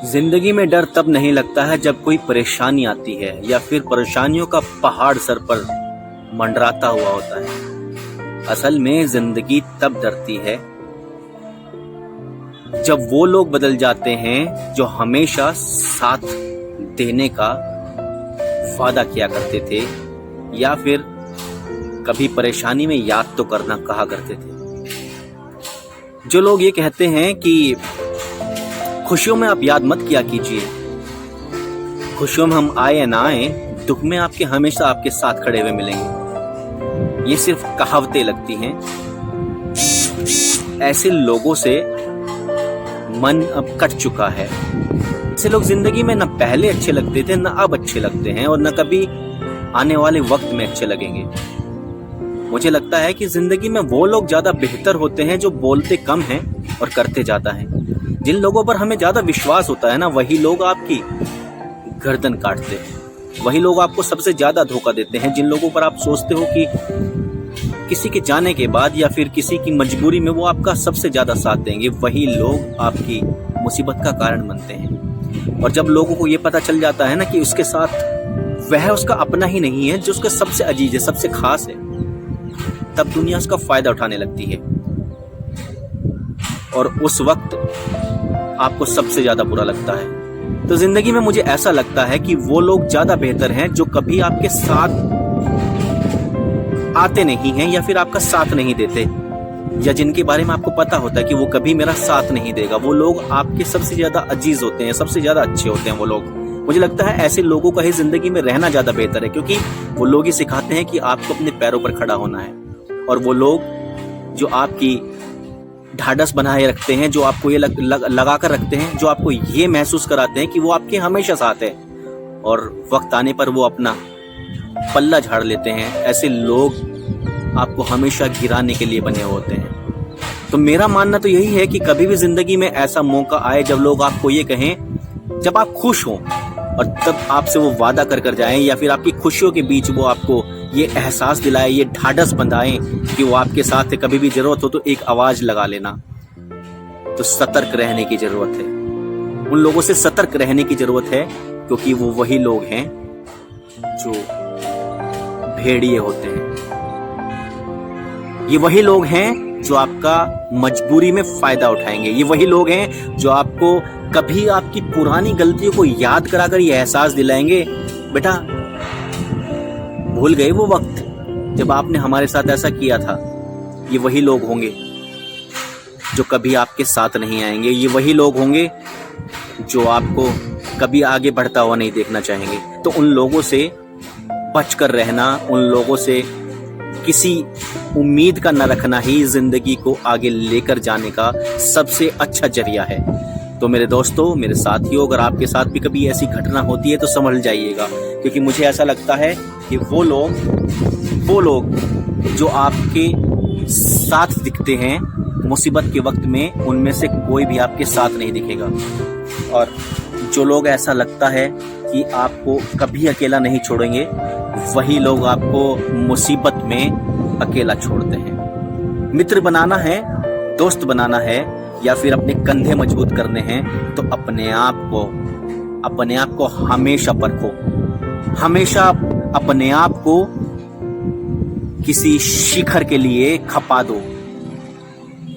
जिंदगी में डर तब नहीं लगता है जब कोई परेशानी आती है या फिर परेशानियों का पहाड़ सर पर मंडराता हुआ होता है। असल में जिंदगी तब डरती है जब वो लोग बदल जाते हैं जो हमेशा साथ देने का वादा किया करते थे या फिर कभी परेशानी में याद तो करना कहा करते थे। जो लोग ये कहते हैं कि खुशियों में आप याद मत किया कीजिए, खुशियों में हम आए या ना आए, दुख में आपके हमेशा आपके साथ खड़े हुए मिलेंगे। ये सिर्फ कहावतें लगती हैं। ऐसे लोगों से मन अब कट चुका है। ऐसे लोग जिंदगी में न पहले अच्छे लगते थे, न अब अच्छे लगते हैं और न कभी आने वाले वक्त में अच्छे लगेंगे। मुझे लगता है कि जिंदगी में वो लोग ज्यादा बेहतर होते हैं जो बोलते कम हैं और करते ज्यादा हैं। जिन लोगों पर हमें ज्यादा विश्वास होता है ना, वही लोग आपकी गर्दन काटते हैं। वही लोग आपको सबसे ज्यादा धोखा देते हैं। जिन लोगों पर आप सोचते हो कि किसी के जाने के बाद या फिर किसी की मजबूरी में वो आपका सबसे ज्यादा साथ देंगे, वही लोग आपकी मुसीबत का कारण बनते हैं। और जब लोगों को ये पता चल जाता है ना कि उसके साथ वह उसका अपना ही नहीं है जो उसका सबसे अजीज है, सबसे खास है, तब दुनिया उसका फायदा उठाने लगती है और उस वक्त आपको सबसे ज्यादा बुरा लगता है। तो जिंदगी में मुझे ऐसा लगता है कि वो लोग ज्यादा बेहतर हैं जो कभी आपके साथ आते नहीं हैं या फिर आपका साथ नहीं देते, या जिनके बारे में आपको पता होता है कि वो कभी मेरा साथ नहीं देगा। वो लोग आपके सबसे ज्यादा अजीज होते हैं, सबसे ज्यादा अच्छे होते हैं वो लोग। मुझे लगता है ऐसे लोगों का ही जिंदगी में रहना ज्यादा बेहतर है, क्योंकि वो लोग ही सिखाते हैं कि आपको अपने पैरों पर खड़ा होना है। और वो लोग जो आपकी ढाढ़स बनाए रखते हैं, जो आपको ये लगा कर रखते हैं, जो आपको ये महसूस कराते हैं कि वो आपके हमेशा साथ है, और वक्त आने पर वो अपना पल्ला झाड़ लेते हैं। ऐसे लोग आपको हमेशा गिराने के लिए बने होते हैं। तो मेरा मानना तो यही है कि कभी भी जिंदगी में ऐसा मौका आए जब लोग आपको ये कहें, जब आप खुश हों और तब आपसे वो वादा कर जाएं, या फिर आपकी खुशियों के बीच वो आपको ये एहसास दिलाए, ये ढाढ़स बंधाएं कि वो आपके साथ है, कभी भी जरूरत हो तो एक आवाज लगा लेना। तो सतर्क रहने की जरूरत है, उन लोगों से सतर्क रहने की जरूरत है, क्योंकि वो वही लोग हैं जो भेड़िए होते हैं। ये वही लोग हैं जो आपका मजबूरी में फायदा उठाएंगे। ये वही लोग हैं जो आपको कभी आपकी पुरानी गलतियों को याद कराकर ये एहसास दिलाएंगे, बेटा भूल गए वो वक्त जब आपने हमारे साथ ऐसा किया था। ये वही लोग होंगे जो कभी आपके साथ नहीं आएंगे। ये वही लोग होंगे जो आपको कभी आगे बढ़ता हुआ नहीं देखना चाहेंगे। तो उन लोगों से बचकर रहना, उन लोगों से किसी उम्मीद का न रखना ही जिंदगी को आगे लेकर जाने का सबसे अच्छा जरिया है। तो मेरे दोस्तों, मेरे साथियों, अगर आपके साथ भी कभी ऐसी घटना होती है तो संभल जाइएगा, क्योंकि मुझे ऐसा लगता है कि वो लोग जो आपके साथ दिखते हैं मुसीबत के वक्त में, उनमें से कोई भी आपके साथ नहीं दिखेगा। और जो लोग ऐसा लगता है कि आपको कभी अकेला नहीं छोड़ेंगे, वही लोग आपको मुसीबत में अकेला छोड़ते हैं। मित्र बनाना है, दोस्त बनाना है, या फिर अपने कंधे मजबूत करने हैं, तो अपने आप को हमेशा परखो। हमेशा अपने आप को किसी शिखर के लिए खपा दो।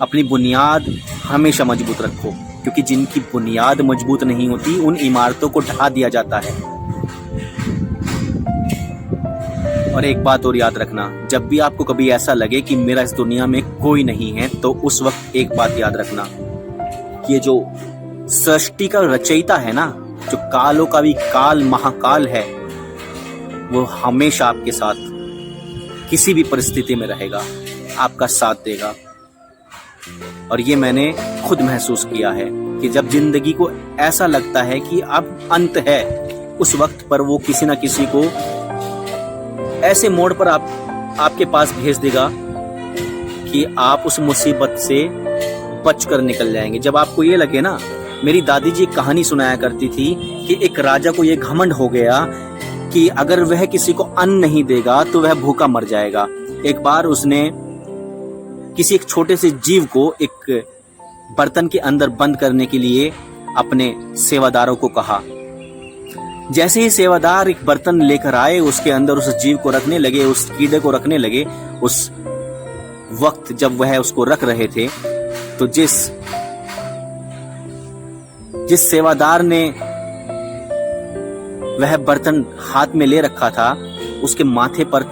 अपनी बुनियाद हमेशा मजबूत रखो, क्योंकि जिनकी बुनियाद मजबूत नहीं होती उन इमारतों को ढहा दिया जाता है। और एक बात और याद रखना, जब भी आपको कभी ऐसा लगे कि मेरा इस दुनिया में कोई नहीं है, तो उस वक्त एक बात याद रखना, ये जो सृष्टि का रचयिता है ना, जो कालों का भी काल महाकाल है, वो हमेशा आपके साथ किसी भी परिस्थिति में रहेगा, आपका साथ देगा। और ये मैंने खुद महसूस किया है कि जब जिंदगी को ऐसा लगता है कि अब अंत है, उस वक्त पर वो किसी ना किसी को ऐसे मोड़ पर आपके पास भेज देगा कि आप उस मुसीबत से बचकर निकल जाएंगे। जब आपको ये लगे ना, मेरी दादी जी एक कहानी सुनाया करती थी कि एक राजा को ये घमंड हो गया कि अगर वह किसी को अन्न नहीं देगा तो वह भूखा मर जाएगा। एक बार उसने किसी एक छोटे से जीव को एक बर्तन के अंदर बंद करने के लिए अपने सेवादारों को कहा। जैसे ही सेवादार एक बर्तन लेकर आए, उसके अंदर उस जीव को रखने लगे, उस कीड़े को रखने लगे, उस वक्त जब वह उसको रख रहे थे, तो जिस सेवादार ने वह बर्तन हाथ में ले रखा था, उसके माथे पर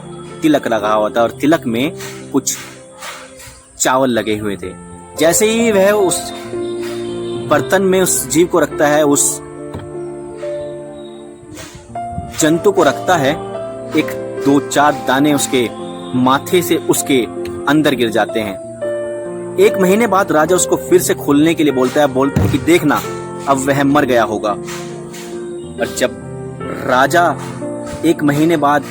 तिलक लगा हुआ था और तिलक में कुछ चावल लगे हुए थे। जैसे ही वह उस बर्तन में उस जीव को रखता है, उस जंतु को रखता है, एक 2-4 दाने उसके माथे से उसके अंदर गिर जाते हैं। 1 महीने बाद राजा उसको फिर से खोलने के लिए बोलता है कि देखना, अब वह मर गया होगा। और जब राजा 1 महीने बाद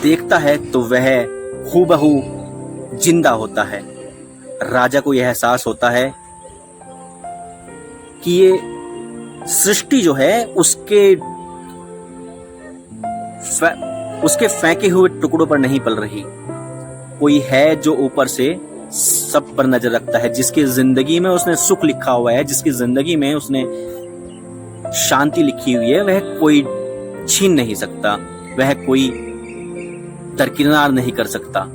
देखता है तो वह हूबहू जिंदा होता है। राजा को यह एहसास होता है कि ये सृष्टि जो है उसके फेंके हुए टुकड़ों पर नहीं पल रही। कोई है जो ऊपर से सब पर नजर रखता है, जिसकी जिंदगी में उसने सुख लिखा हुआ है, जिसकी जिंदगी में उसने शांति लिखी हुई है, वह कोई छीन नहीं सकता, वह कोई दरकिनार नहीं कर सकता।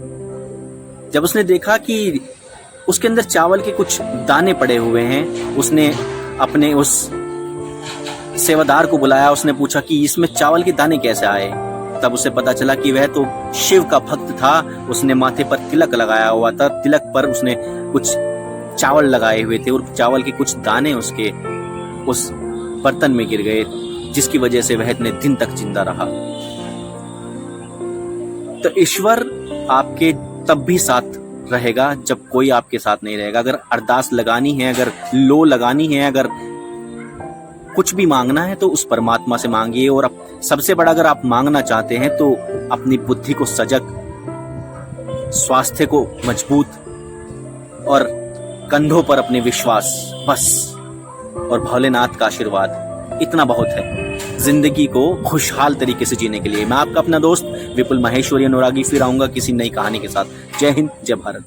जब उसने देखा कि उसके अंदर चावल के कुछ दाने पड़े हुए हैं, उसने अपने उस सेवादार को बुलाया। उसने पूछा कि इसमें चावल के दाने कैसे आए। तब उसे पता चला कि वह तो शिव का भक्त था, उसने माथे पर तिलक लगाया हुआ था, तिलक पर उसने कुछ चावल लगाए हुए थे और चावल के कुछ दाने उसके उस बर्तन में गिर गए, जिसकी वजह से वह इतने दिन तक जिंदा रहा। तो ईश्वर आपके तब भी साथ रहेगा जब कोई आपके साथ नहीं रहेगा। अगर अरदास लगानी है, अगर लो लगानी है, अगर कुछ भी मांगना है तो उस परमात्मा से मांगिए। और सबसे बड़ा अगर आप मांगना चाहते हैं तो अपनी बुद्धि को सजग, स्वास्थ्य को मजबूत और कंधों पर अपने विश्वास, बस। और भोलेनाथ का आशीर्वाद इतना बहुत है जिंदगी को खुशहाल तरीके से जीने के लिए। मैं आपका अपना दोस्त विपुल माहेश्वरी अनुरागी फिर आऊंगा किसी नई कहानी के साथ। जय हिंद, जय भारत।